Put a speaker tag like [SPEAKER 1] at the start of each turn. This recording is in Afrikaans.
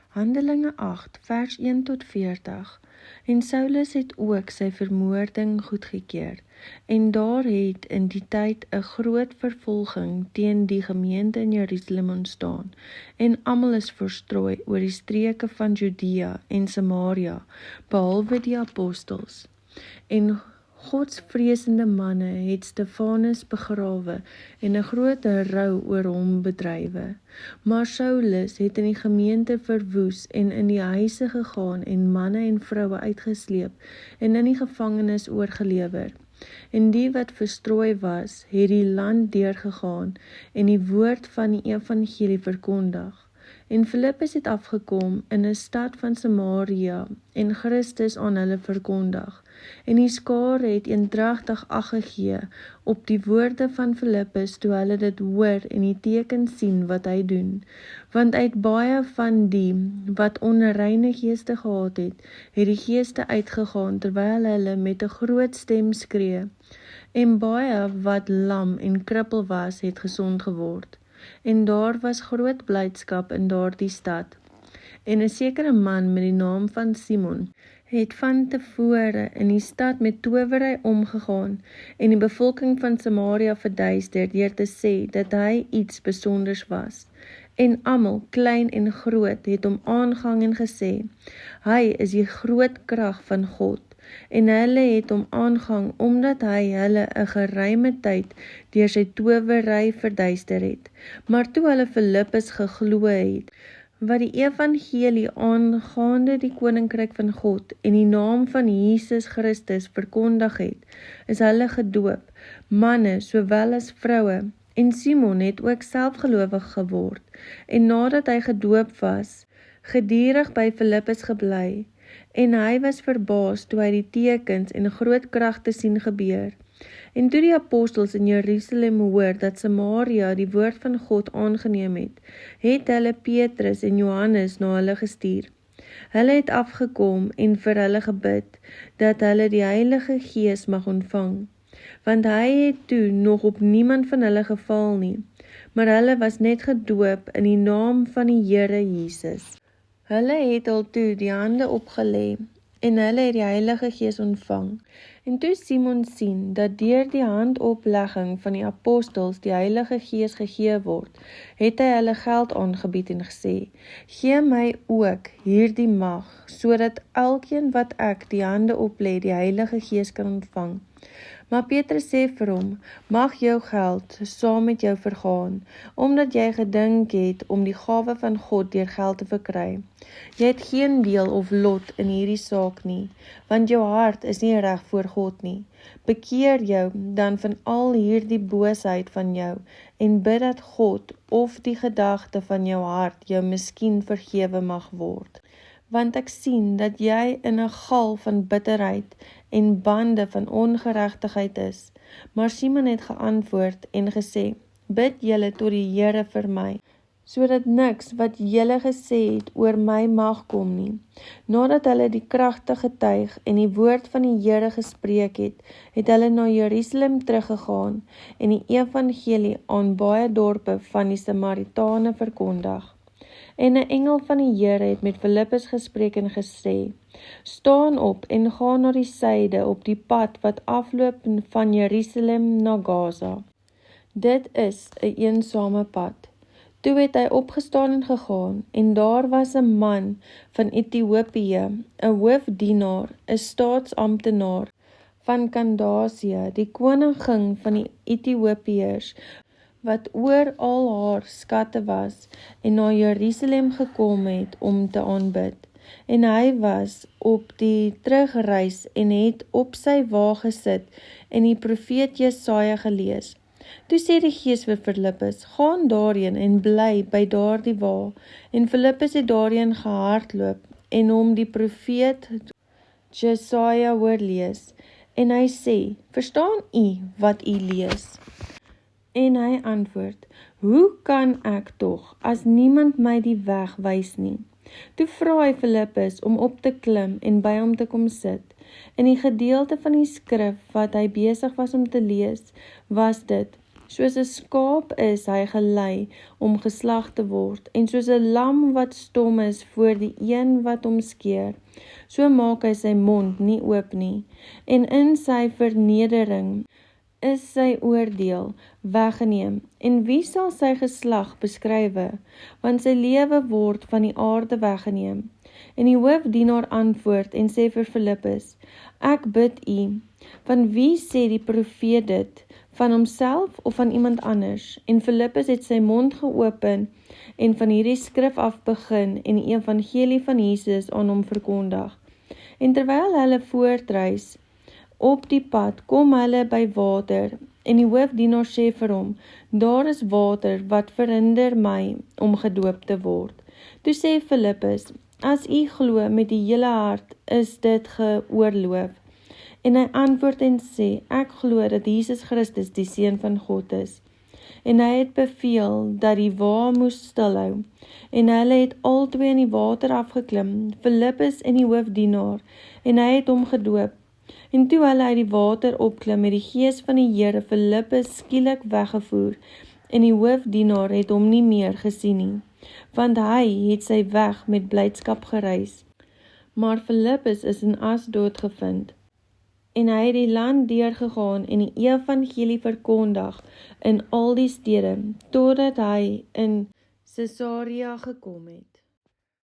[SPEAKER 1] Handelinge 8 vers 1 tot 40. En Saulus het ook sy vermoording goedgekeur, en daar het in die tyd 'n groot vervolging teen die gemeente in Jerusalem ontstaan, en almal is verstrooi oor die streke van Judea en Samaria, behalwe die apostels. En godsvreesende manne het Stefanus begrawe en 'n groot rou oor hom bedrywe. Maar Saulus het in die gemeente verwoes en in die huise gegaan en manne en vroue uitgesleep en in die gevangenis oorgelewer. En die wat verstrooi was, het die land deurgegaan en die woord van die evangelie verkondig. En Filippus het afgekom in 'n stad van Samaria en Christus aan hulle verkondig. En die skare het eendragtig ag gegee op die woorde van Filippus toe hulle dit hoor en die tekens sien wat hy doen. Want uit baie van die wat onreine geeste gehad het, het die geeste uitgegaan terwyl hulle met 'n groot stem skree. En baie wat lam en krippel was, het gesond geword. En daar was groot blydskap in daardie stad. En 'n sekere man met die naam van Simon het van tevore in die stad met towery omgegaan en die bevolking van Samaria verduister deur te sê dat hy iets besonders was. En almal, klein en groot, het hom aangehang en gesê, hy is die groot krag van God. En hulle het hom aangehang omdat hy hulle 'n geruime tyd deur sy towery verduister het. Maar toe hulle Filippus geglo het, wat die evangelie aangaande die koninkryk van God en die naam van Jesus Christus verkondig het, is hulle gedoop, manne sowel as vroue. En Simon het ook self gelowig geword, en nadat hy gedoop was, gedurig by Filippus gebly. En hy was verbaas toe hy die tekens en groot kragte sien gebeur. En toe die apostels in Jerusalem hoor dat Samaria die woord van God aangeneem het hulle Petrus en Johannes na hulle gestuur. Hulle het afgekom en vir hulle gebid, dat hulle die Heilige Gees mag ontvang. Want hy het toe nog op niemand van hulle geval nie, maar hulle was net gedoop in die naam van die Here Jesus. Hulle het al toe die hande opgelê en hulle het die Heilige Gees ontvang. En toe Simon sien dat deur die handoplegging van die apostels die Heilige Gees gegee word, het hy hulle geld aangebied en gesê, gee my ook hierdie mag, sodat elkeen wat ek die hande oplê die Heilige Gees kan ontvang. Maar Petrus sê vir hom, mag jou geld saam met jou vergaan, omdat jy gedink het om die gawe van God deur geld te verkry. Jy het geen deel of lot in hierdie saak nie, want jou hart is nie reg voor God nie. Bekeer jou dan van al hierdie boosheid van jou, en bid dat God of die gedagte van jou hart jou miskien vergewe mag word. Want ek sien dat jy in 'n gal van bitterheid en bande van ongeregtigheid is. Maar Simon het geantwoord en gesê, bid julle tot die Here vir my, sodat niks wat julle gesê het oor my mag kom nie. Nadat hulle die kragte getuig en die woord van die Here gespreek het hulle na Jerusalem teruggegaan en die evangelie aan baie dorpe van die Samaritane verkondig. En 'n engel van die Here het met Filippus gespreek en gesê, staan op en gaan na die suide op die pad wat afloop van Jerusalem na Gaza. Dit is 'n eensame pad. Toe het hy opgestaan en gegaan, en daar was 'n man van Ethiopië, 'n hoofdienaar, 'n staatsamptenaar van Kandasie, die koningin van die Ethiopiërs, wat oor al haar skatte was, en na Jerusalem gekom het om te aanbid. En hy was op die terugreis en het op sy wa gesit en die profeet Jesaja gelees. Toe sê die Gees vir Filippus, gaan daarheen en bly by daardie wa. En Filippus het daarheen gehardloop en hom die profeet Jesaja hoor lees. En hy sê, verstaan u wat u lees? En hy antwoord, hoe kan ek tog, as niemand my die weg wys nie? Toe vra hy Filippus om op te klim en by hom te kom sit. In die gedeelte van die skrif wat hy besig was om te lees, was dit, Soos 'n skaap is hy gelei om geslag te word, en soos 'n lam wat stom is voor die een wat hom skeer, so maak hy sy mond nie oop nie, en in sy vernedering is sy oordeel weggeneem. En wie sal sy geslag beskrywe? Want sy lewe word van die aarde weggeneem. En die hoofdienaar antwoord en sê vir Filippus, ek bid u, van wie sê die profeet dit? Van homself of van iemand anders? En Filippus het sy mond geopen en van hierdie skrif af begin en die evangelie van Jesus aan hom verkondig. En terwyl hulle voortreis op die pad, kom hulle by water, en die hoofdienaar sê vir hom, daar is water wat verhinder my om gedoop te word. Toe sê Filippus, as u glo met die hele hart, is dit geoorloof. En hy antwoord en sê, ek glo dat Jesus Christus die Seun van God is. En hy het beveel dat die wa moes stilhou. En hulle het albei in die water afgeklim, Filippus en die hoofdienaar, en hy het hom gedoop. En toe hulle uit die water opklim, het die Gees van die Here Filippus skielik weggevoer, en die hoofdienaar het hom nie meer gesien nie, want hy het sy weg met blydskap gereis. Maar Filippus is in Asdod gevind, en hy het die land deurgegaan en die evangelie verkondig in al die stede, totdat hy in Caesarea gekom het.